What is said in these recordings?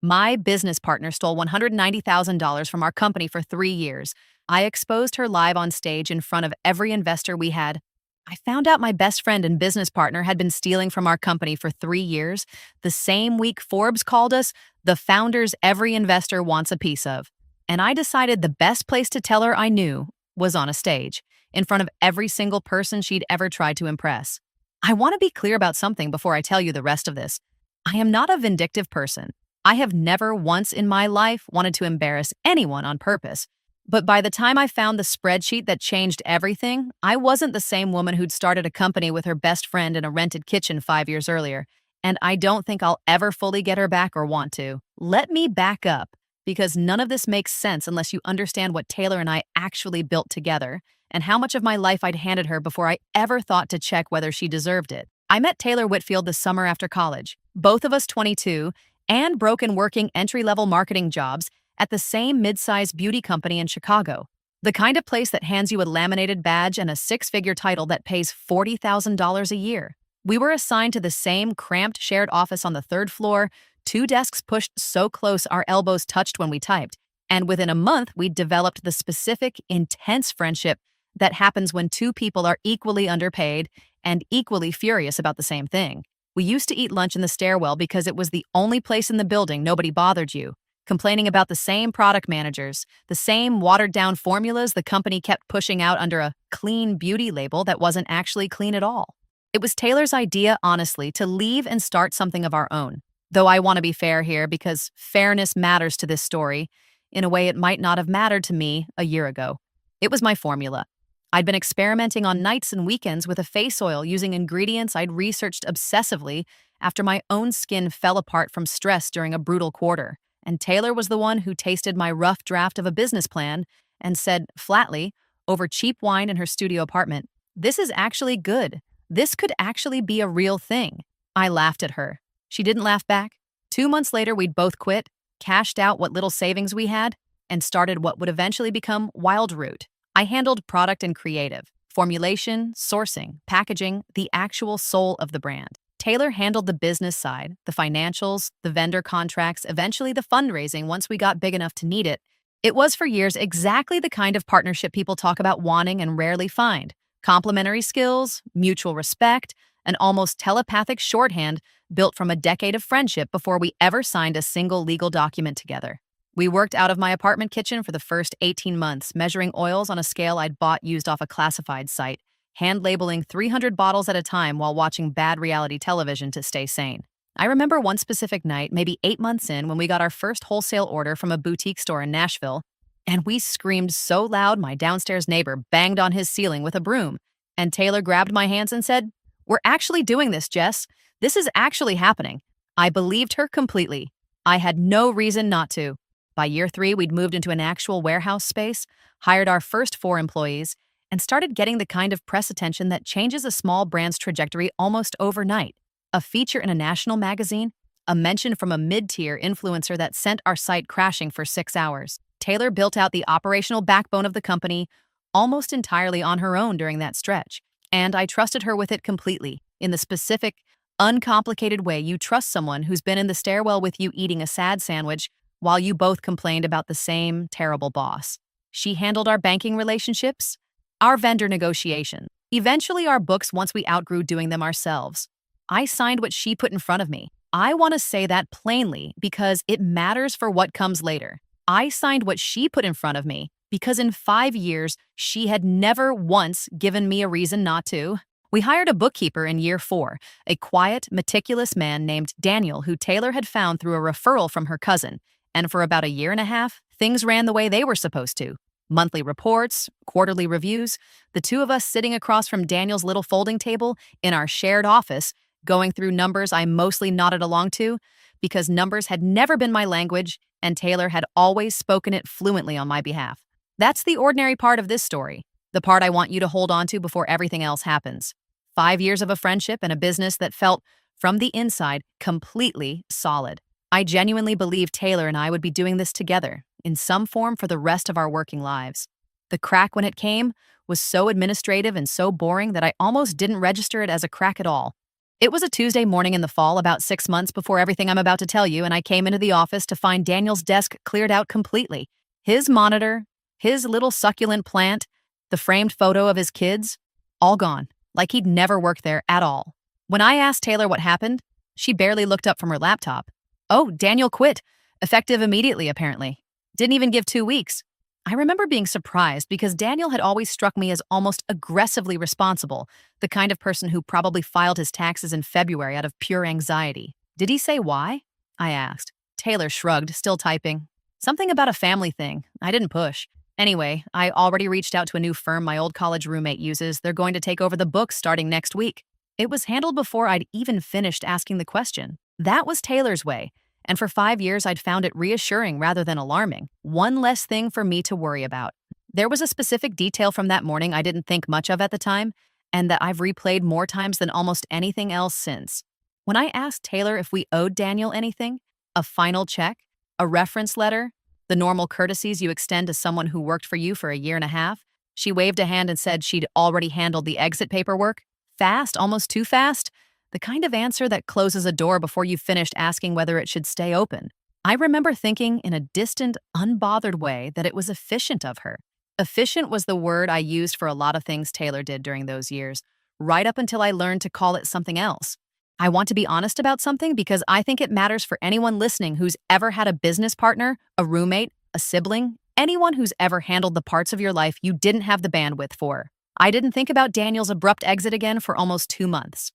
My business partner stole $190,000 from our company for 3 years. I exposed her live on stage in front of every investor we had. I found out my best friend and business partner had been stealing from our company for 3 years. The same week Forbes called us the founders every investor wants a piece of. And I decided the best place to tell her I knew was on a stage, in front of every single person she'd ever tried to impress. I want to be clear about something before I tell you the rest of this. I am not a vindictive person. I have never once in my life wanted to embarrass anyone on purpose. But by the time I found the spreadsheet that changed everything, I wasn't the same woman who'd started a company with her best friend in a rented kitchen 5 years earlier. And I don't think I'll ever fully get her back or want to. Let me back up, because none of this makes sense unless you understand what Taylor and I actually built together and how much of my life I'd handed her before I ever thought to check whether she deserved it. I met Taylor Whitfield the summer after college, both of us 22, and broken working entry-level marketing jobs at the same mid-sized beauty company in Chicago. The kind of place that hands you a laminated badge and a six-figure title that pays $40,000 a year. We were assigned to the same cramped shared office on the third floor, two desks pushed so close our elbows touched when we typed, and within a month we developed the specific, intense friendship that happens when two people are equally underpaid and equally furious about the same thing. We used to eat lunch in the stairwell because it was the only place in the building nobody bothered you, complaining about the same product managers, the same watered-down formulas the company kept pushing out under a clean beauty label that wasn't actually clean at all. It was Taylor's idea, honestly, to leave and start something of our own. Though I want to be fair here because fairness matters to this story in a way it might not have mattered to me a year ago. It was my formula. I'd been experimenting on nights and weekends with a face oil using ingredients I'd researched obsessively after my own skin fell apart from stress during a brutal quarter. And Taylor was the one who tasted my rough draft of a business plan and said flatly, over cheap wine in her studio apartment, "This is actually good. This could actually be a real thing." I laughed at her. She didn't laugh back. 2 months later, we'd both quit, cashed out what little savings we had, and started what would eventually become Wild Root. I handled product and creative, formulation, sourcing, packaging, the actual soul of the brand. Taylor handled the business side, the financials, the vendor contracts, eventually the fundraising once we got big enough to need it. It was for years exactly the kind of partnership people talk about wanting and rarely find. Complementary skills, mutual respect, an almost telepathic shorthand built from a decade of friendship before we ever signed a single legal document together. We worked out of my apartment kitchen for the first 18 months, measuring oils on a scale I'd bought used off a classified site, hand labeling 300 bottles at a time while watching bad reality television to stay sane. I remember one specific night, maybe 8 months in, when we got our first wholesale order from a boutique store in Nashville, and we screamed so loud my downstairs neighbor banged on his ceiling with a broom, and Taylor grabbed my hands and said, "We're actually doing this, Jess. This is actually happening." I believed her completely. I had no reason not to. By year 3, we'd moved into an actual warehouse space, hired our first 4 employees, and started getting the kind of press attention that changes a small brand's trajectory almost overnight. A feature in a national magazine, a mention from a mid-tier influencer that sent our site crashing for 6 hours. Taylor built out the operational backbone of the company almost entirely on her own during that stretch, and I trusted her with it completely, in the specific, uncomplicated way you trust someone who's been in the stairwell with you eating a sad sandwich while you both complained about the same terrible boss. She handled our banking relationships, our vendor negotiations, eventually our books once we outgrew doing them ourselves. I signed what she put in front of me. I want to say that plainly because it matters for what comes later. I signed what she put in front of me because in 5 years, she had never once given me a reason not to. We hired a bookkeeper in year 4, a quiet, meticulous man named Daniel who Taylor had found through a referral from her cousin. And for about a year and a half, things ran the way they were supposed to. Monthly reports, quarterly reviews, the two of us sitting across from Daniel's little folding table in our shared office, going through numbers I mostly nodded along to, because numbers had never been my language, and Taylor had always spoken it fluently on my behalf. That's the ordinary part of this story, the part I want you to hold on to before everything else happens. 5 years of a friendship and a business that felt, from the inside, completely solid. I genuinely believed Taylor and I would be doing this together, in some form for the rest of our working lives. The crack when it came was so administrative and so boring that I almost didn't register it as a crack at all. It was a Tuesday morning in the fall, about 6 months before everything I'm about to tell you, and I came into the office to find Daniel's desk cleared out completely. His monitor, his little succulent plant, the framed photo of his kids, all gone, like he'd never worked there at all. When I asked Taylor what happened, she barely looked up from her laptop. Oh, Daniel quit. Effective immediately, apparently. Didn't even give 2 weeks. I remember being surprised because Daniel had always struck me as almost aggressively responsible, the kind of person who probably filed his taxes in February out of pure anxiety. Did he say why? I asked. Taylor shrugged, still typing. Something about a family thing. I didn't push. Anyway, I already reached out to a new firm my old college roommate uses. They're going to take over the books starting next week. It was handled before I'd even finished asking the question. That was Taylor's way. And for 5 years, I'd found it reassuring rather than alarming. One less thing for me to worry about. There was a specific detail from that morning I didn't think much of at the time, and that I've replayed more times than almost anything else since. When I asked Taylor if we owed Daniel anything, a final check, a reference letter, the normal courtesies you extend to someone who worked for you for a year and a half, she waved a hand and said she'd already handled the exit paperwork. Fast, almost too fast. The kind of answer that closes a door before you've finished asking whether it should stay open. I remember thinking in a distant, unbothered way that it was efficient of her. Efficient was the word I used for a lot of things Taylor did during those years, right up until I learned to call it something else. I want to be honest about something because I think it matters for anyone listening who's ever had a business partner, a roommate, a sibling, anyone who's ever handled the parts of your life you didn't have the bandwidth for. I didn't think about Daniel's abrupt exit again for almost 2 months.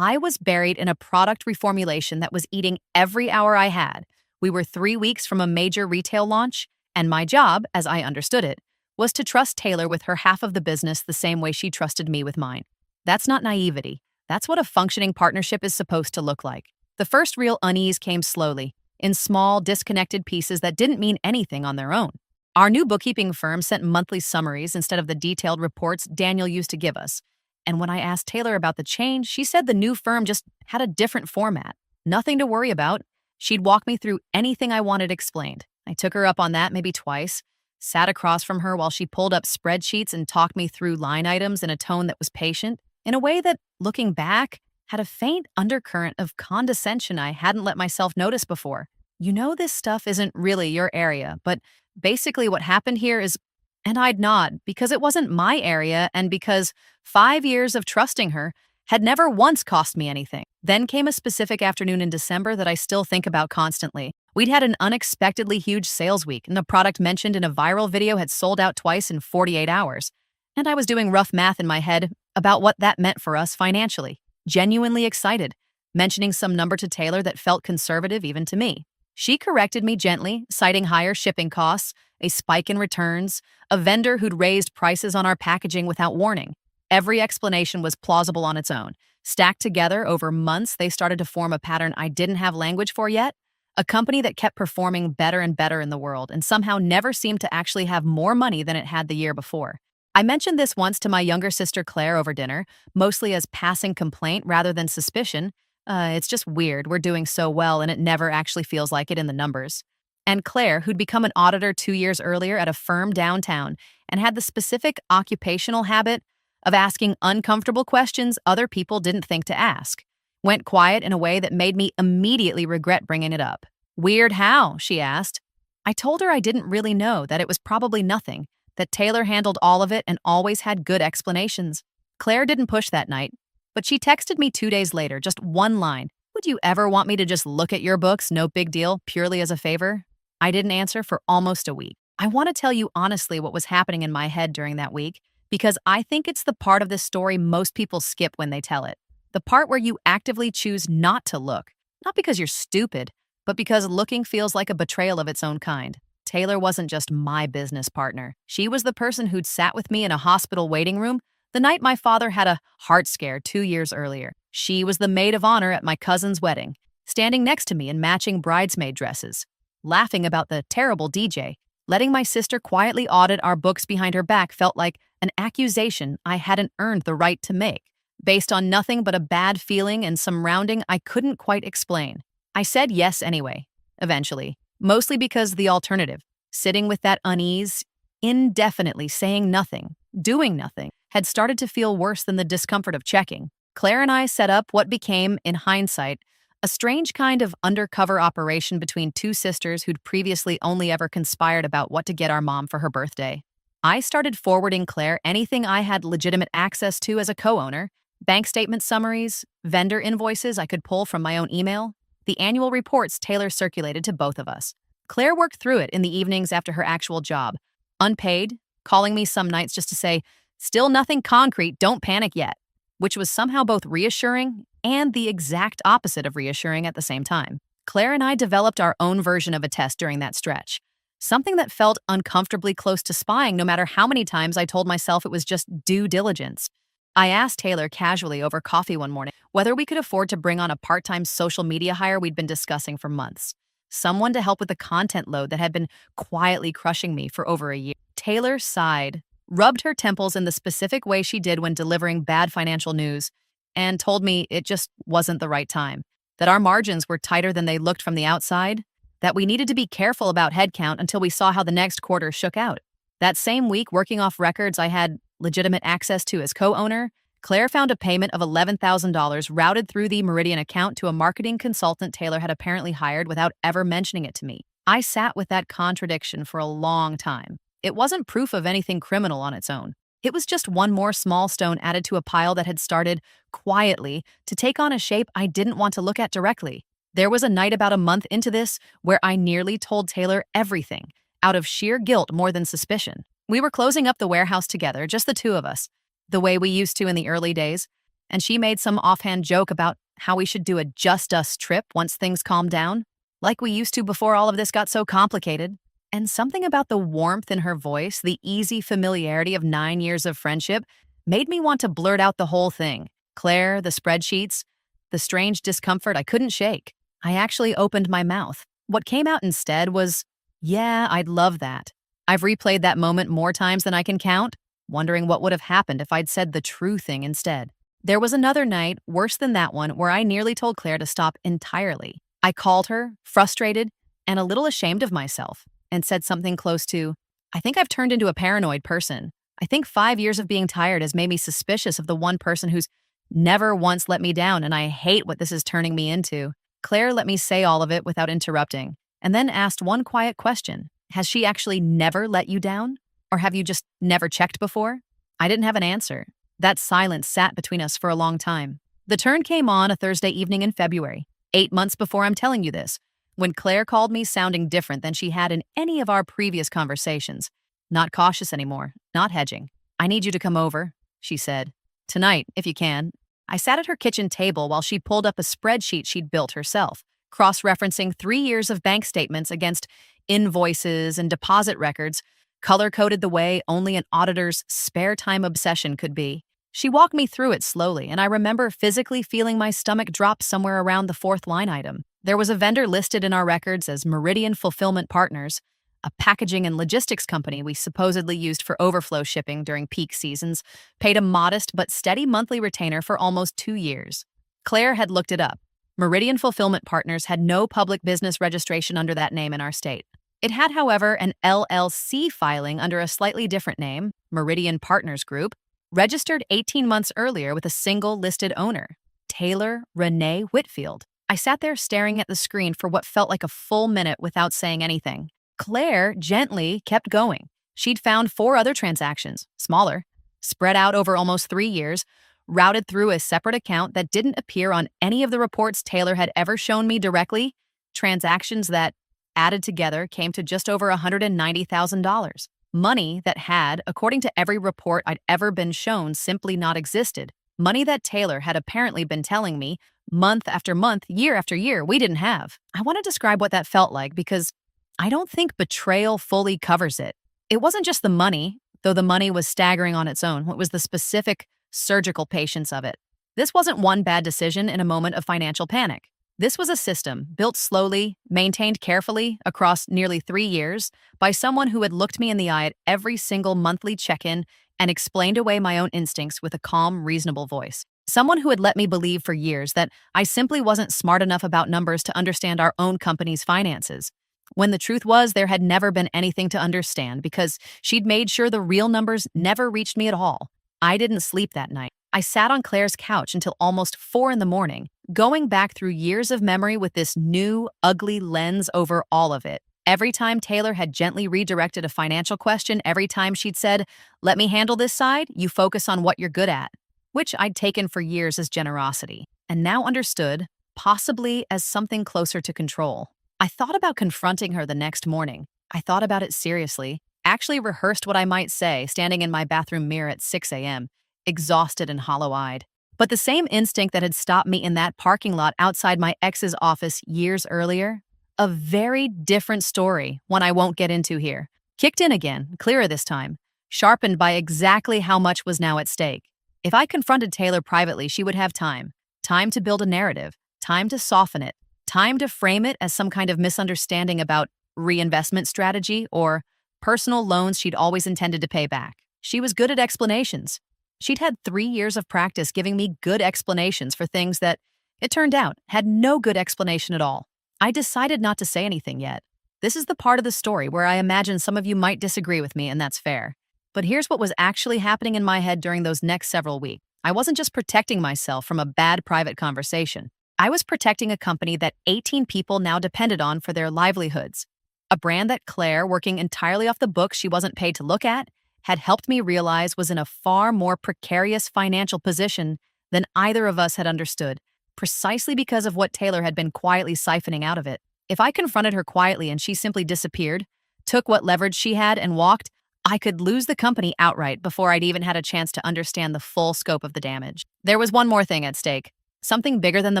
I was buried in a product reformulation that was eating every hour I had. We were 3 weeks from a major retail launch, and my job, as I understood it, was to trust Taylor with her half of the business the same way she trusted me with mine. That's not naivety. That's what a functioning partnership is supposed to look like. The first real unease came slowly, in small, disconnected pieces that didn't mean anything on their own. Our new bookkeeping firm sent monthly summaries instead of the detailed reports Daniel used to give us. And when I asked Taylor about the change, she said the new firm just had a different format. Nothing to worry about. She'd walk me through anything I wanted explained. I took her up on that maybe twice, sat across from her while she pulled up spreadsheets and talked me through line items in a tone that was patient, in a way that, looking back, had a faint undercurrent of condescension I hadn't let myself notice before. You know, this stuff isn't really your area, but basically what happened here is. And I'd nod, because it wasn't my area and because 5 years of trusting her had never once cost me anything. Then came a specific afternoon in December that I still think about constantly. We'd had an unexpectedly huge sales week, and the product mentioned in a viral video had sold out twice in 48 hours. And I was doing rough math in my head about what that meant for us financially. Genuinely excited, mentioning some number to Taylor that felt conservative even to me. She corrected me gently, citing higher shipping costs, a spike in returns, a vendor who'd raised prices on our packaging without warning. Every explanation was plausible on its own. Stacked together over months, they started to form a pattern I didn't have language for yet. A company that kept performing better and better in the world and somehow never seemed to actually have more money than it had the year before. I mentioned this once to my younger sister Claire over dinner, mostly as passing complaint rather than suspicion. It's just weird. We're doing so well and it never actually feels like it in the numbers. And Claire, who'd become an auditor 2 years earlier at a firm downtown and had the specific occupational habit of asking uncomfortable questions other people didn't think to ask, went quiet in a way that made me immediately regret bringing it up. Weird how? She asked. I told her I didn't really know, that it was probably nothing, that Taylor handled all of it and always had good explanations. Claire didn't push that night, but she texted me 2 days later, just one line. Would you ever want me to just look at your books, no big deal, purely as a favor? I didn't answer for almost a week. I want to tell you honestly what was happening in my head during that week, because I think it's the part of this story most people skip when they tell it. The part where you actively choose not to look, not because you're stupid, but because looking feels like a betrayal of its own kind. Taylor wasn't just my business partner. She was the person who'd sat with me in a hospital waiting room the night my father had a heart scare 2 years earlier. She was the maid of honor at my cousin's wedding, standing next to me in matching bridesmaid dresses, laughing about the terrible DJ. Letting my sister quietly audit our books behind her back felt like an accusation I hadn't earned the right to make, based on nothing but a bad feeling and some rounding I couldn't quite explain. I said yes anyway, eventually, mostly because the alternative, sitting with that unease, indefinitely saying nothing, doing nothing, had started to feel worse than the discomfort of checking. Claire and I set up what became, in hindsight, a strange kind of undercover operation between two sisters who'd previously only ever conspired about what to get our mom for her birthday. I started forwarding Claire anything I had legitimate access to as a co-owner: bank statement summaries, vendor invoices I could pull from my own email, the annual reports Taylor circulated to both of us. Claire worked through it in the evenings after her actual job, unpaid, calling me some nights just to say, "Still nothing concrete, don't panic yet," which was somehow both reassuring and the exact opposite of reassuring at the same time. Claire and I developed our own version of a test during that stretch, something that felt uncomfortably close to spying no matter how many times I told myself it was just due diligence. I asked Taylor casually over coffee one morning whether we could afford to bring on a part-time social media hire we'd been discussing for months. Someone to help with the content load that had been quietly crushing me for over a year. Taylor sighed, rubbed her temples in the specific way she did when delivering bad financial news, and told me it just wasn't the right time, that our margins were tighter than they looked from the outside, that we needed to be careful about headcount until we saw how the next quarter shook out. That same week, working off records I had legitimate access to as co-owner, Claire found a payment of $11,000 routed through the Meridian account to a marketing consultant Taylor had apparently hired without ever mentioning it to me. I sat with that contradiction for a long time. It wasn't proof of anything criminal on its own. It was just one more small stone added to a pile that had started, quietly, to take on a shape I didn't want to look at directly. There was a night about a month into this where I nearly told Taylor everything, out of sheer guilt more than suspicion. We were closing up the warehouse together, just the two of us, the way we used to in the early days, and she made some offhand joke about how we should do a just us trip once things calmed down, like we used to before all of this got so complicated. And something about the warmth in her voice, the easy familiarity of 9 years of friendship, made me want to blurt out the whole thing. Claire, the spreadsheets, the strange discomfort I couldn't shake. I actually opened my mouth. What came out instead was, "Yeah, I'd love that." I've replayed that moment more times than I can count, wondering what would have happened if I'd said the true thing instead. There was another night, worse than that one, where I nearly told Claire to stop entirely. I called her, frustrated and a little ashamed of myself, and said something close to, "I think I've turned into a paranoid person. I think 5 years of being tired has made me suspicious of the one person who's never once let me down, and I hate what this is turning me into." Claire let me say all of it without interrupting, and then asked one quiet question. "Has she actually never let you down? Or have you just never checked before?" I didn't have an answer. That silence sat between us for a long time. The turn came on a Thursday evening in February, 8 months before I'm telling you this, when Claire called me sounding different than she had in any of our previous conversations. Not cautious anymore, not hedging. "I need you to come over," she said. "Tonight, if you can." I sat at her kitchen table while she pulled up a spreadsheet she'd built herself, cross-referencing 3 years of bank statements against invoices and deposit records, color-coded the way only an auditor's spare time obsession could be. She walked me through it slowly, and I remember physically feeling my stomach drop somewhere around the fourth line item. There was a vendor listed in our records as Meridian Fulfillment Partners, a packaging and logistics company we supposedly used for overflow shipping during peak seasons, paid a modest but steady monthly retainer for almost 2 years. Claire had looked it up. Meridian Fulfillment Partners had no public business registration under that name in our state. It had, however, an LLC filing under a slightly different name, Meridian Partners Group, registered 18 months earlier with a single listed owner, Taylor Renee Whitfield. I sat there staring at the screen for what felt like a full minute without saying anything. Claire gently kept going. She'd found 4 other transactions, smaller, spread out over almost 3 years, routed through a separate account that didn't appear on any of the reports Taylor had ever shown me directly, transactions that, added together, came to just over $190,000. Money that had, according to every report I'd ever been shown, simply not existed. Money that Taylor had apparently been telling me, month after month, year after year, we didn't have. I want to describe what that felt like because I don't think betrayal fully covers it. It wasn't just the money, though the money was staggering on its own. What was the specific, surgical patience of it? This wasn't one bad decision in a moment of financial panic. This was a system built slowly, maintained carefully across nearly 3 years by someone who had looked me in the eye at every single monthly check-in and explained away my own instincts with a calm, reasonable voice. Someone who had let me believe for years that I simply wasn't smart enough about numbers to understand our own company's finances, when the truth was there had never been anything to understand because she'd made sure the real numbers never reached me at all. I didn't sleep that night. I sat on Claire's couch until almost 4 in the morning, going back through years of memory with this new, ugly lens over all of it. Every time Taylor had gently redirected a financial question, every time she'd said, "Let me handle this side, you focus on what you're good at," which I'd taken for years as generosity, and now understood, possibly as something closer to control. I thought about confronting her the next morning. I thought about it seriously, actually rehearsed what I might say, standing in my bathroom mirror at 6 a.m., exhausted and hollow-eyed. But the same instinct that had stopped me in that parking lot outside my ex's office years earlier, a very different story, one I won't get into here, kicked in again, clearer this time, sharpened by exactly how much was now at stake. If I confronted Taylor privately, she would have time. Time to build a narrative, time to soften it, time to frame it as some kind of misunderstanding about reinvestment strategy or personal loans she'd always intended to pay back. She was good at explanations. She'd had 3 years of practice giving me good explanations for things that, it turned out, had no good explanation at all. I decided not to say anything yet. This is the part of the story where I imagine some of you might disagree with me, and that's fair. But here's what was actually happening in my head during those next several weeks. I wasn't just protecting myself from a bad private conversation. I was protecting a company that 18 people now depended on for their livelihoods. A brand that Claire, working entirely off the books she wasn't paid to look at, had helped me realize was in a far more precarious financial position than either of us had understood, precisely because of what Taylor had been quietly siphoning out of it. If I confronted her quietly and she simply disappeared, took what leverage she had and walked, I could lose the company outright before I'd even had a chance to understand the full scope of the damage. There was one more thing at stake, something bigger than the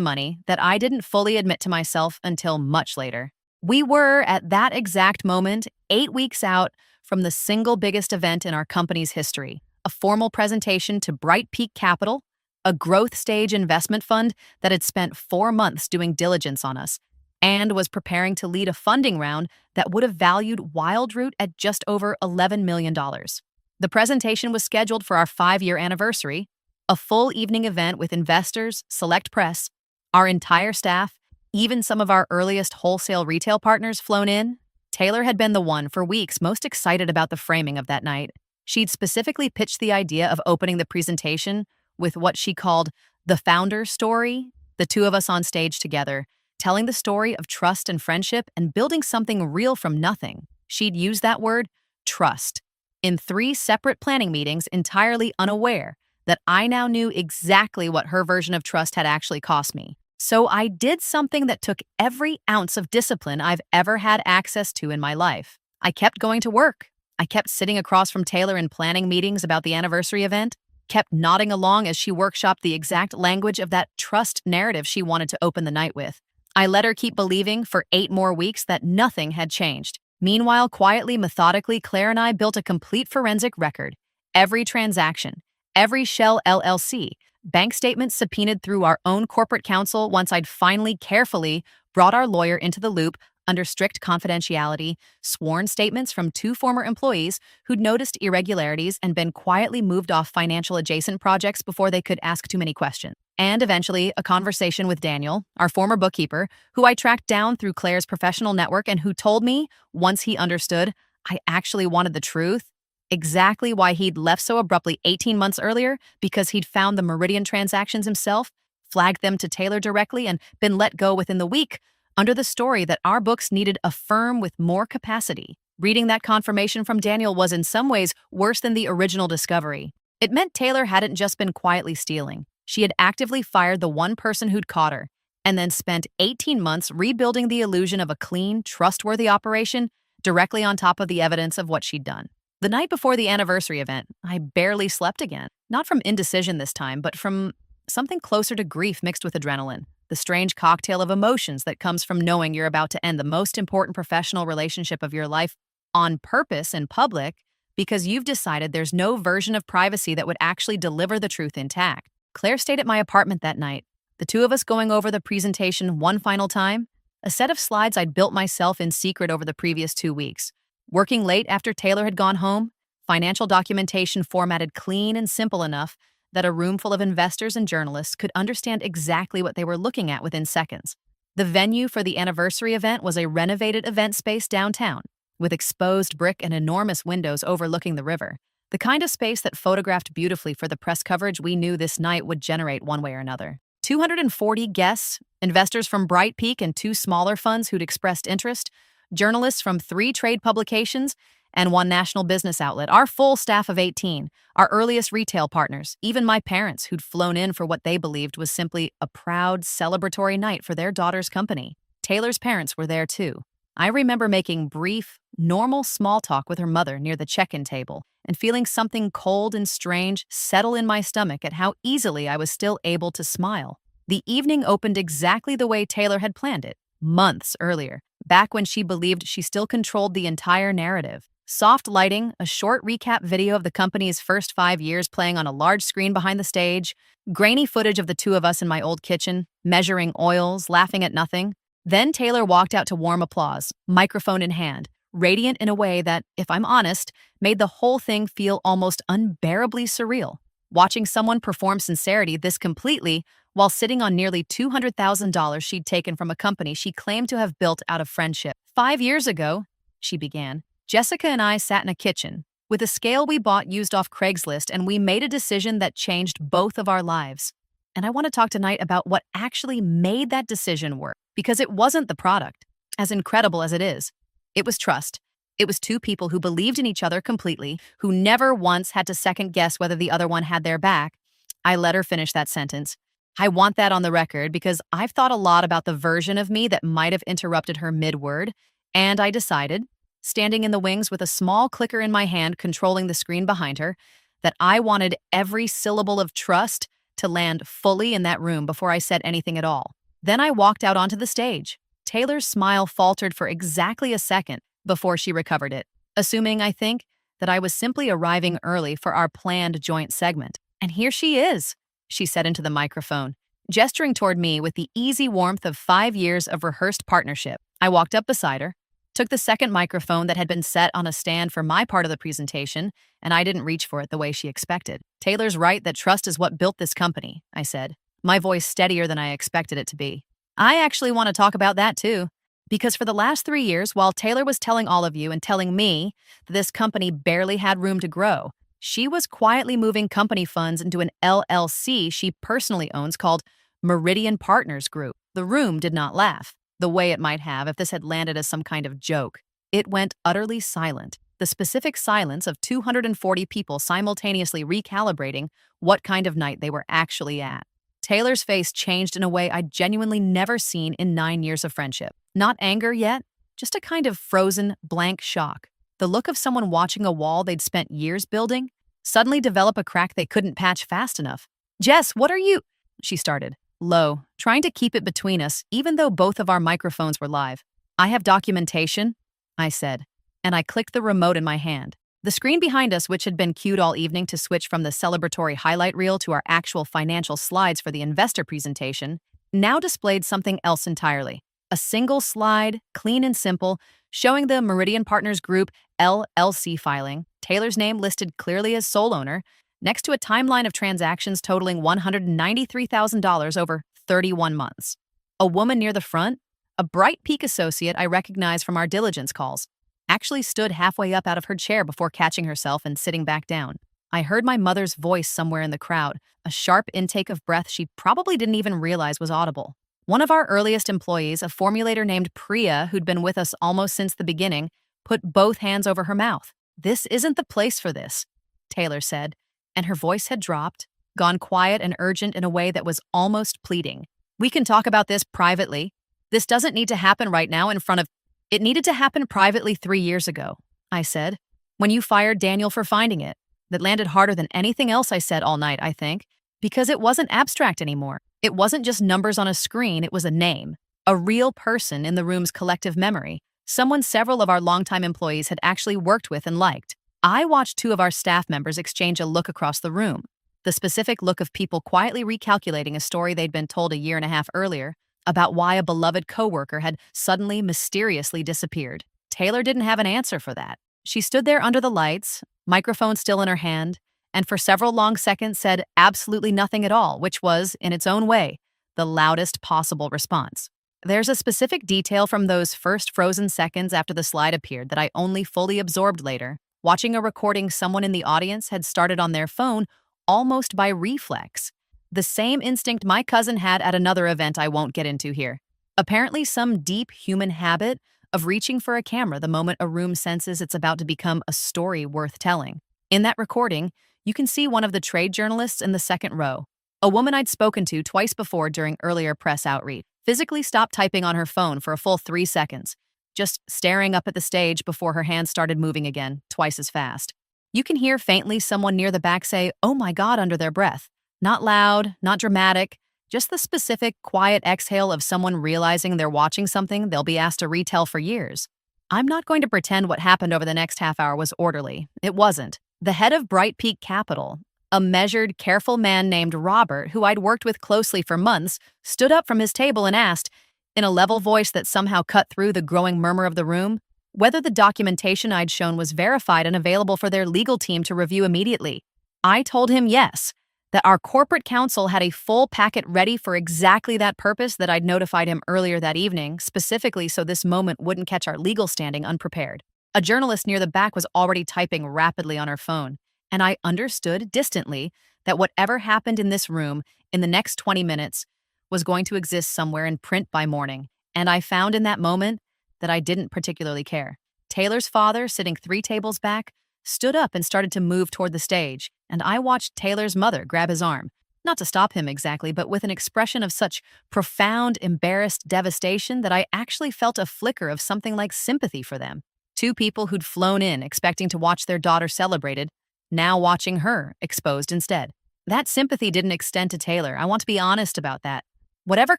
money that I didn't fully admit to myself until much later. We were, at that exact moment, 8 weeks out from the single biggest event in our company's history, a formal presentation to Bright Peak Capital, a growth stage investment fund that had spent 4 months doing diligence on us and was preparing to lead a funding round that would have valued Wildroot at just over $11 million. The presentation was scheduled for our 5-year anniversary, a full evening event with investors, select press, our entire staff, even some of our earliest wholesale retail partners flown in. Taylor had been the one for weeks most excited about the framing of that night. She'd specifically pitched the idea of opening the presentation with what she called the founder story, the two of us on stage together, telling the story of trust and friendship and building something real from nothing. She'd used that word, trust, in 3 separate planning meetings, entirely unaware that I now knew exactly what her version of trust had actually cost me. So I did something that took every ounce of discipline I've ever had access to in my life. I kept going to work. I kept sitting across from Taylor in planning meetings about the anniversary event, kept nodding along as she workshopped the exact language of that trust narrative she wanted to open the night with. I let her keep believing for 8 more weeks that nothing had changed. Meanwhile, quietly, methodically, Claire and I built a complete forensic record. Every transaction, every Shell LLC, bank statements subpoenaed through our own corporate counsel once I'd finally carefully brought our lawyer into the loop under strict confidentiality, sworn statements from 2 former employees who'd noticed irregularities and been quietly moved off financial adjacent projects before they could ask too many questions. And eventually, a conversation with Daniel, our former bookkeeper, who I tracked down through Claire's professional network and who told me, once he understood, I actually wanted the truth, exactly why he'd left so abruptly 18 months earlier, because he'd found the Meridian transactions himself, flagged them to Taylor directly, and been let go within the week, under the story that our books needed a firm with more capacity. Reading that confirmation from Daniel was in some ways worse than the original discovery. It meant Taylor hadn't just been quietly stealing. She had actively fired the one person who'd caught her, and then spent 18 months rebuilding the illusion of a clean, trustworthy operation directly on top of the evidence of what she'd done. The night before the anniversary event, I barely slept again. Not from indecision this time, but from something closer to grief mixed with adrenaline. The strange cocktail of emotions that comes from knowing you're about to end the most important professional relationship of your life on purpose in public because you've decided there's no version of privacy that would actually deliver the truth intact. Claire stayed at my apartment that night, the two of us going over the presentation one final time, a set of slides I'd built myself in secret over the previous 2 weeks. Working late after Taylor had gone home, financial documentation formatted clean and simple enough that a room full of investors and journalists could understand exactly what they were looking at within seconds. The venue for the anniversary event was a renovated event space downtown, with exposed brick and enormous windows overlooking the river. The kind of space that photographed beautifully for the press coverage we knew this night would generate one way or another. 240 guests, investors from Bright Peak and two smaller funds who'd expressed interest, journalists from three trade publications, and one national business outlet, our full staff of 18, our earliest retail partners, even my parents who'd flown in for what they believed was simply a proud, celebratory night for their daughter's company. Taylor's parents were there too. I remember making brief, normal small talk with her mother near the check-in table and feeling something cold and strange settle in my stomach at how easily I was still able to smile. The evening opened exactly the way Taylor had planned it, months earlier, back when she believed she still controlled the entire narrative. Soft lighting, a short recap video of the company's first 5 years playing on a large screen behind the stage, grainy footage of the two of us in my old kitchen, measuring oils, laughing at nothing. Then Taylor walked out to warm applause, microphone in hand, radiant in a way that, if I'm honest, made the whole thing feel almost unbearably surreal. Watching someone perform sincerity this completely while sitting on nearly $200,000 she'd taken from a company she claimed to have built out of friendship. 5 years ago, she began, Jessica and I sat in a kitchen with a scale we bought used off Craigslist, and we made a decision that changed both of our lives. And I want to talk tonight about what actually made that decision work, because it wasn't the product, as incredible as it is. It was trust. It was two people who believed in each other completely, who never once had to second guess whether the other one had their back. I let her finish that sentence. I want that on the record because I've thought a lot about the version of me that might have interrupted her mid-word, and I decided, standing in the wings with a small clicker in my hand controlling the screen behind her, that I wanted every syllable of trust to land fully in that room before I said anything at all. Then I walked out onto the stage. Taylor's smile faltered for exactly a second before she recovered it, assuming, I think, that I was simply arriving early for our planned joint segment. And here she is, she said into the microphone, gesturing toward me with the easy warmth of 5 years of rehearsed partnership. I walked up beside her, took the second microphone that had been set on a stand for my part of the presentation, and I didn't reach for it the way she expected. Taylor's right that trust is what built this company, I said, my voice steadier than I expected it to be. I actually want to talk about that too, because for the last 3 years, while Taylor was telling all of you and telling me that this company barely had room to grow, she was quietly moving company funds into an LLC she personally owns called Meridian Partners Group. The room did not laugh, the way it might have if this had landed as some kind of joke. It went utterly silent, the specific silence of 240 people simultaneously recalibrating what kind of night they were actually at. Taylor's face changed in a way I'd genuinely never seen in 9 years of friendship. Not anger yet, just a kind of frozen, blank shock. The look of someone watching a wall they'd spent years building suddenly develop a crack they couldn't patch fast enough. Jess, what are you? She started, low, trying to keep it between us, even though both of our microphones were live. I have documentation, I said, and I clicked the remote in my hand. The screen behind us, which had been cued all evening to switch from the celebratory highlight reel to our actual financial slides for the investor presentation, now displayed something else entirely. A single slide, clean and simple, showing the Meridian Partners Group LLC filing, Taylor's name listed clearly as sole owner, next to a timeline of transactions totaling $193,000 over 31 months. A woman near the front, a Bright Peak associate I recognized from our diligence calls, actually stood halfway up out of her chair before catching herself and sitting back down. I heard my mother's voice somewhere in the crowd, a sharp intake of breath she probably didn't even realize was audible. One of our earliest employees, a formulator named Priya, who'd been with us almost since the beginning, put both hands over her mouth. This isn't the place for this, Taylor said, and her voice had dropped, gone quiet and urgent in a way that was almost pleading. We can talk about this privately. This doesn't need to happen right now in front of... It needed to happen privately 3 years ago, I said, when you fired Daniel for finding it. That landed harder than anything else I said all night, I think, because it wasn't abstract anymore. It wasn't just numbers on a screen, it was a name, a real person in the room's collective memory, someone several of our longtime employees had actually worked with and liked. I watched 2 of our staff members exchange a look across the room, the specific look of people quietly recalculating a story they'd been told a year and a half earlier about why a beloved coworker had suddenly mysteriously disappeared. Taylor didn't have an answer for that. She stood there under the lights, microphone still in her hand, and for several long seconds said absolutely nothing at all, which was, in its own way, the loudest possible response. There's a specific detail from those first frozen seconds after the slide appeared that I only fully absorbed later. Watching a recording someone in the audience had started on their phone almost by reflex. The same instinct my cousin had at another event I won't get into here. Apparently, some deep human habit of reaching for a camera the moment a room senses it's about to become a story worth telling. In that recording, you can see one of the trade journalists in the second row, a woman I'd spoken to twice before during earlier press outreach, physically stopped typing on her phone for a full 3 seconds, just staring up at the stage before her hands started moving again, twice as fast. You can hear faintly someone near the back say, "Oh my God," under their breath. Not loud, not dramatic, just the specific, quiet exhale of someone realizing they're watching something they'll be asked to retell for years. I'm not going to pretend what happened over the next half hour was orderly. It wasn't. The head of Bright Peak Capital, a measured, careful man named Robert, who I'd worked with closely for months, stood up from his table and asked, in a level voice that somehow cut through the growing murmur of the room, whether the documentation I'd shown was verified and available for their legal team to review immediately. I told him yes, that our corporate counsel had a full packet ready for exactly that purpose that I'd notified him earlier that evening, specifically so this moment wouldn't catch our legal standing unprepared. A journalist near the back was already typing rapidly on her phone, and I understood distantly that whatever happened in this room in the next 20 minutes was going to exist somewhere in print by morning, and I found in that moment that I didn't particularly care. Taylor's father, sitting 3 tables back, stood up and started to move toward the stage, and I watched Taylor's mother grab his arm, not to stop him exactly, but with an expression of such profound, embarrassed devastation that I actually felt a flicker of something like sympathy for them. 2 people who'd flown in expecting to watch their daughter celebrated, now watching her exposed instead. That sympathy didn't extend to Taylor. I want to be honest about that. Whatever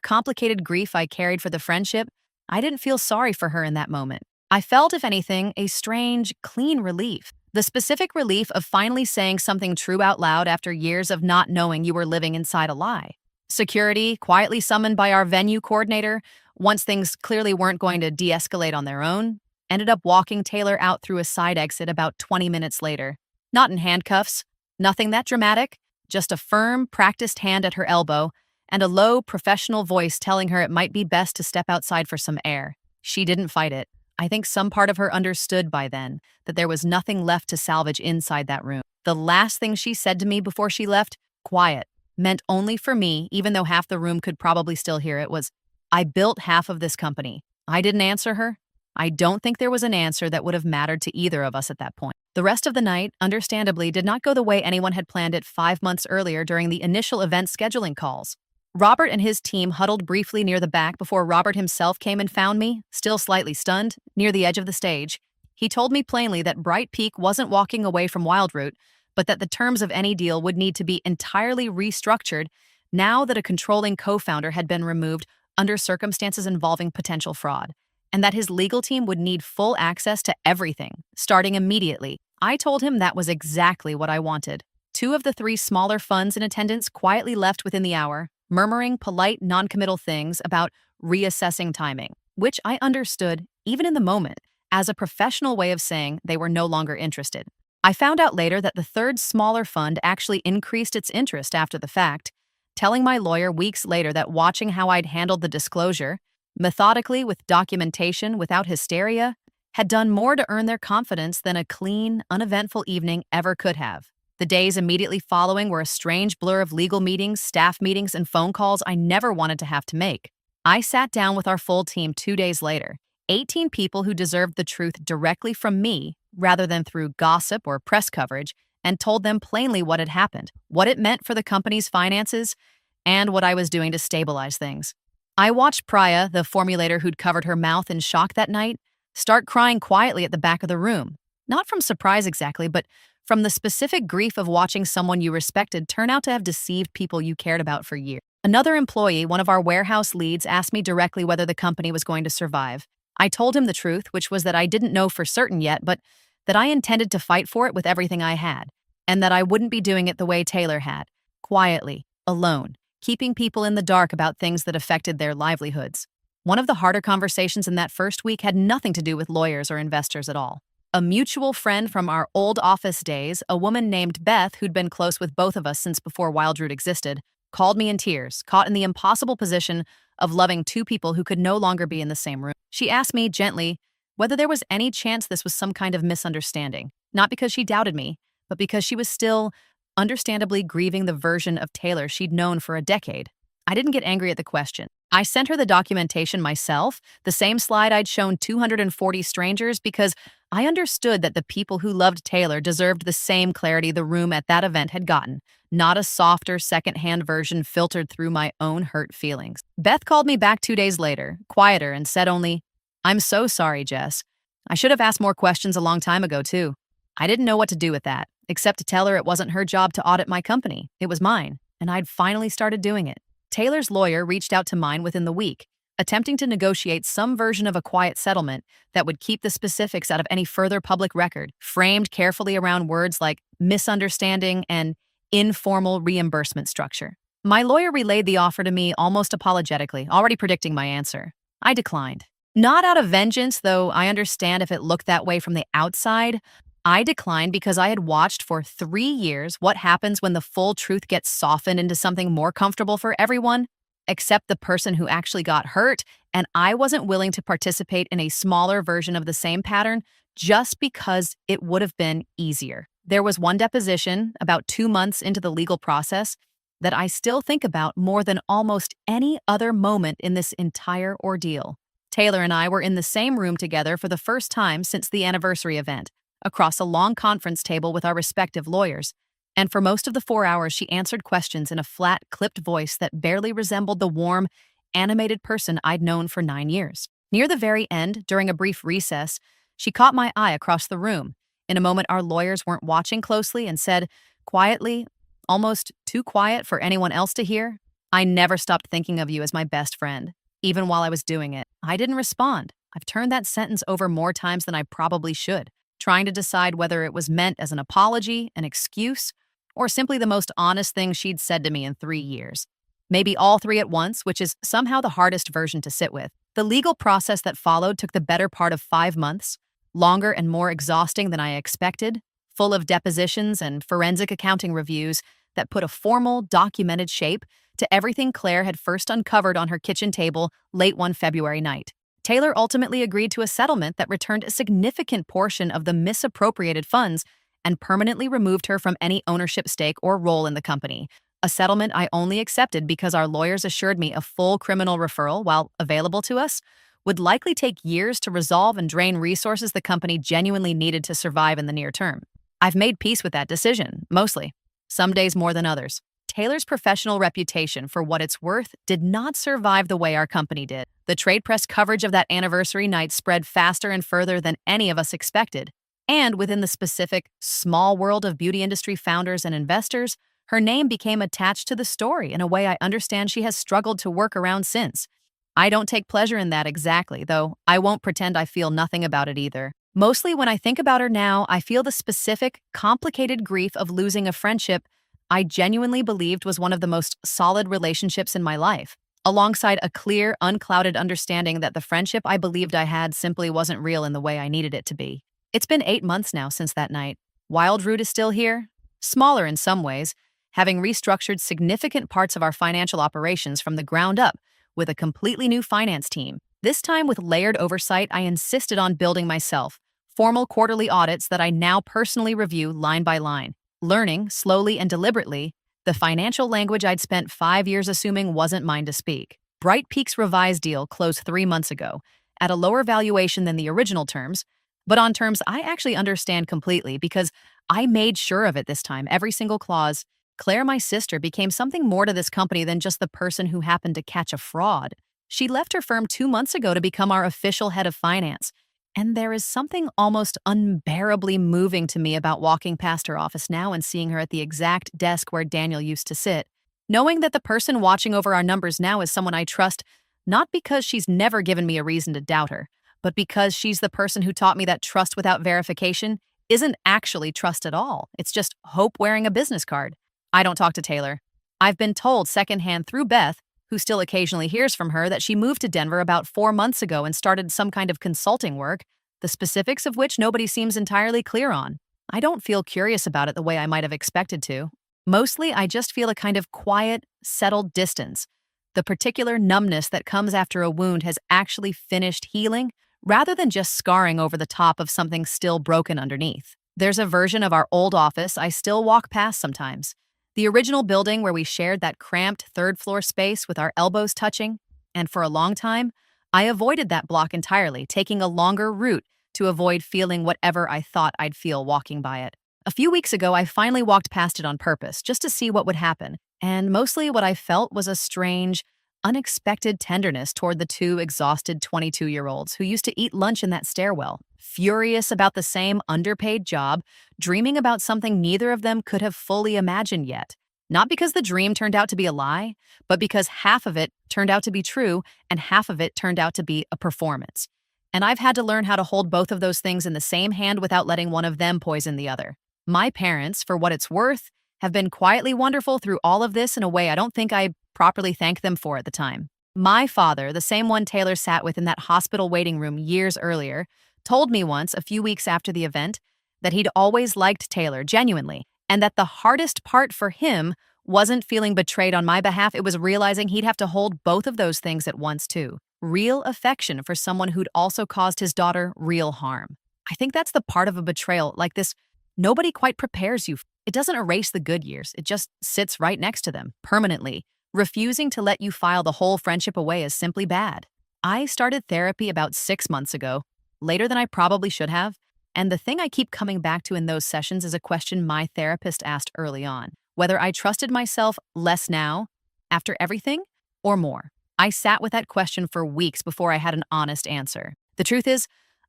complicated grief I carried for the friendship, I didn't feel sorry for her in that moment. I felt, if anything, a strange, clean relief. The specific relief of finally saying something true out loud after years of not knowing you were living inside a lie. Security, quietly summoned by our venue coordinator, once things clearly weren't going to de-escalate on their own, ended up walking Taylor out through a side exit about 20 minutes later. Not in handcuffs, nothing that dramatic, just a firm, practiced hand at her elbow and a low, professional voice telling her it might be best to step outside for some air. She didn't fight it. I think some part of her understood by then that there was nothing left to salvage inside that room. The last thing she said to me before she left, quiet, meant only for me, even though half the room could probably still hear it, was, "I built half of this company." I didn't answer her. I don't think there was an answer that would have mattered to either of us at that point. The rest of the night, understandably, did not go the way anyone had planned it 5 months earlier during the initial event scheduling calls. Robert and his team huddled briefly near the back before Robert himself came and found me, still slightly stunned, near the edge of the stage. He told me plainly that Bright Peak wasn't walking away from Wildroot, but that the terms of any deal would need to be entirely restructured now that a controlling co-founder had been removed under circumstances involving potential fraud, and that his legal team would need full access to everything, starting immediately. I told him that was exactly what I wanted. 2 of the 3 smaller funds in attendance quietly left within the hour, murmuring polite, non-committal things about reassessing timing, which I understood, even in the moment, as a professional way of saying they were no longer interested. I found out later that the 3rd smaller fund actually increased its interest after the fact, telling my lawyer weeks later that watching how I'd handled the disclosure, methodically with documentation without hysteria, had done more to earn their confidence than a clean, uneventful evening ever could have. The days immediately following were a strange blur of legal meetings, staff meetings, and phone calls I never wanted to have to make. I sat down with our full team 2 days later, 18 people who deserved the truth directly from me, rather than through gossip or press coverage, and told them plainly what had happened, what it meant for the company's finances, and what I was doing to stabilize things. I watched Priya, the formulator who'd covered her mouth in shock that night, start crying quietly at the back of the room, not from surprise exactly, but from the specific grief of watching someone you respected turn out to have deceived people you cared about for years. Another employee, one of our warehouse leads, asked me directly whether the company was going to survive. I told him the truth, which was that I didn't know for certain yet, but that I intended to fight for it with everything I had, and that I wouldn't be doing it the way Taylor had, quietly, alone, keeping people in the dark about things that affected their livelihoods. One of the harder conversations in that first week had nothing to do with lawyers or investors at all. A mutual friend from our old office days, a woman named Beth, who'd been close with both of us since before Wildroot existed, called me in tears, caught in the impossible position of loving 2 people who could no longer be in the same room. She asked me gently, whether there was any chance this was some kind of misunderstanding, not because she doubted me, but because she was still, understandably, grieving the version of Taylor she'd known for a decade. I didn't get angry at the question. I sent her the documentation myself, the same slide I'd shown 240 strangers, because I understood that the people who loved Taylor deserved the same clarity the room at that event had gotten, not a softer, secondhand version filtered through my own hurt feelings. Beth called me back 2 days later, quieter, and said only, "I'm so sorry, Jess. I should have asked more questions a long time ago, too." I didn't know what to do with that, except to tell her it wasn't her job to audit my company. It was mine, and I'd finally started doing it. Taylor's lawyer reached out to mine within the week, attempting to negotiate some version of a quiet settlement that would keep the specifics out of any further public record, framed carefully around words like misunderstanding and informal reimbursement structure. My lawyer relayed the offer to me almost apologetically, already predicting my answer. I declined. Not out of vengeance, though I understand if it looked that way from the outside. I declined because I had watched for 3 years what happens when the full truth gets softened into something more comfortable for everyone, except the person who actually got hurt, and I wasn't willing to participate in a smaller version of the same pattern just because it would have been easier. There was one deposition, about 2 months into the legal process, that I still think about more than almost any other moment in this entire ordeal. Taylor and I were in the same room together for the first time since the anniversary event, across a long conference table with our respective lawyers, and for most of the 4 hours she answered questions in a flat, clipped voice that barely resembled the warm, animated person I'd known for 9 years. Near the very end, during a brief recess, she caught my eye across the room, in a moment our lawyers weren't watching closely, and said, quietly, almost too quiet for anyone else to hear, "I never stopped thinking of you as my best friend, even while I was doing it." I didn't respond. I've turned that sentence over more times than I probably should, trying to decide whether it was meant as an apology, an excuse, or simply the most honest thing she'd said to me in 3 years. Maybe all three at once, which is somehow the hardest version to sit with. The legal process that followed took the better part of 5 months, longer and more exhausting than I expected, full of depositions and forensic accounting reviews that put a formal, documented shape to everything Claire had first uncovered on her kitchen table late one February night. Taylor ultimately agreed to a settlement that returned a significant portion of the misappropriated funds and permanently removed her from any ownership stake or role in the company. A settlement I only accepted because our lawyers assured me a full criminal referral, while available to us, would likely take years to resolve and drain resources the company genuinely needed to survive in the near term. I've made peace with that decision, mostly. Some days more than others. Taylor's professional reputation, for what it's worth, did not survive the way our company did. The trade press coverage of that anniversary night spread faster and further than any of us expected. And within the specific, small world of beauty industry founders and investors, her name became attached to the story in a way I understand she has struggled to work around since. I don't take pleasure in that exactly, though I won't pretend I feel nothing about it either. Mostly when I think about her now, I feel the specific, complicated grief of losing a friendship I genuinely believed was one of the most solid relationships in my life, alongside a clear, unclouded understanding that the friendship I believed I had simply wasn't real in the way I needed it to be. It's been 8 months now since that night. Wildroot is still here, smaller in some ways, having restructured significant parts of our financial operations from the ground up with a completely new finance team. This time with layered oversight I insisted on building myself, formal quarterly audits that I now personally review line by line, learning, slowly and deliberately, the financial language I'd spent 5 years assuming wasn't mine to speak. Bright Peak's revised deal closed 3 months ago, at a lower valuation than the original terms, but on terms I actually understand completely because I made sure of it this time, every single clause. Claire, my sister, became something more to this company than just the person who happened to catch a fraud. She left her firm 2 months ago to become our official head of finance. And there is something almost unbearably moving to me about walking past her office now and seeing her at the exact desk where Daniel used to sit, knowing that the person watching over our numbers now is someone I trust, not because she's never given me a reason to doubt her, but because she's the person who taught me that trust without verification isn't actually trust at all. It's just hope wearing a business card. I don't talk to Taylor. I've been told secondhand through Beth, who still occasionally hears from her, that she moved to Denver about 4 months ago and started some kind of consulting work, the specifics of which nobody seems entirely clear on. I don't feel curious about it the way I might have expected to. Mostly, I just feel a kind of quiet, settled distance. The particular numbness that comes after a wound has actually finished healing, rather than just scarring over the top of something still broken underneath. There's a version of our old office I still walk past sometimes. The original building where we shared that cramped third-floor space with our elbows touching. And for a long time, I avoided that block entirely, taking a longer route to avoid feeling whatever I thought I'd feel walking by it. A few weeks ago, I finally walked past it on purpose, just to see what would happen. And mostly what I felt was a strange, unexpected tenderness toward the two exhausted 22-year-olds who used to eat lunch in that stairwell, furious about the same underpaid job, dreaming about something neither of them could have fully imagined yet. Not because the dream turned out to be a lie, but because half of it turned out to be true and half of it turned out to be a performance. And I've had to learn how to hold both of those things in the same hand without letting one of them poison the other. My parents, for what it's worth, have been quietly wonderful through all of this in a way I don't think I properly thanked them for at the time. My father, the same one Taylor sat with in that hospital waiting room years earlier, told me once, a few weeks after the event, that he'd always liked Taylor, genuinely, and that the hardest part for him wasn't feeling betrayed on my behalf, it was realizing he'd have to hold both of those things at once too. Real affection for someone who'd also caused his daughter real harm. I think that's the part of a betrayal like this nobody quite prepares you. It doesn't erase the good years, it just sits right next to them, permanently, refusing to let you file the whole friendship away as simply bad. I started therapy about 6 months ago, later than I probably should have, and the thing I keep coming back to in those sessions is a question my therapist asked early on, whether I trusted myself less now, after everything, or more. I sat with that question for weeks before I had an honest answer. The truth is,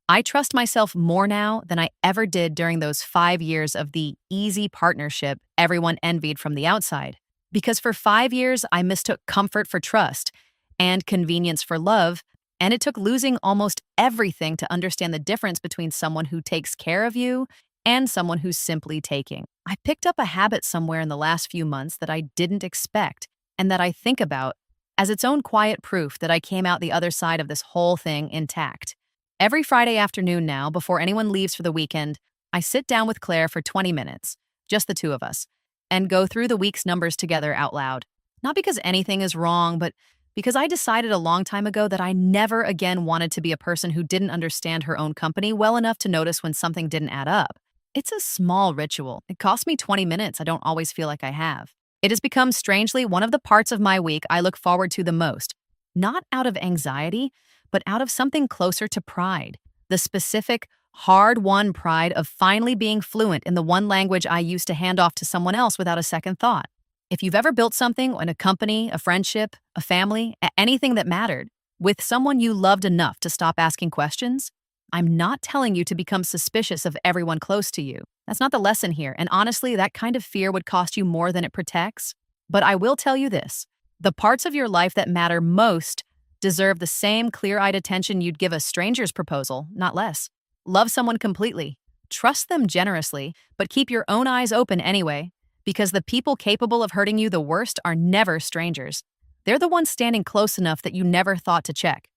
I trust myself more now than I ever did during those 5 years of the easy partnership everyone envied from the outside. Because for 5 years, I mistook comfort for trust and convenience for love, and it took losing almost everything to understand the difference between someone who takes care of you and someone who's simply taking. I picked up a habit somewhere in the last few months that I didn't expect and that I think about as its own quiet proof that I came out the other side of this whole thing intact. Every Friday afternoon now, before anyone leaves for the weekend, I sit down with Claire for 20 minutes, just the two of us, and go through the week's numbers together out loud. Not because anything is wrong, but because I decided a long time ago that I never again wanted to be a person who didn't understand her own company well enough to notice when something didn't add up. It's a small ritual. It costs me 20 minutes. I don't always feel like I have. It has become strangely one of the parts of my week I look forward to the most, not out of anxiety, but out of something closer to pride, the specific, hard-won pride of finally being fluent in the one language I used to hand off to someone else without a second thought. If you've ever built something in a company, a friendship, a family, anything that mattered, with someone you loved enough to stop asking questions, I'm not telling you to become suspicious of everyone close to you. That's not the lesson here, and honestly, that kind of fear would cost you more than it protects. But I will tell you this, the parts of your life that matter most deserve the same clear-eyed attention you'd give a stranger's proposal, not less. Love someone completely. Trust them generously, but keep your own eyes open anyway, because the people capable of hurting you the worst are never strangers. They're the ones standing close enough that you never thought to check.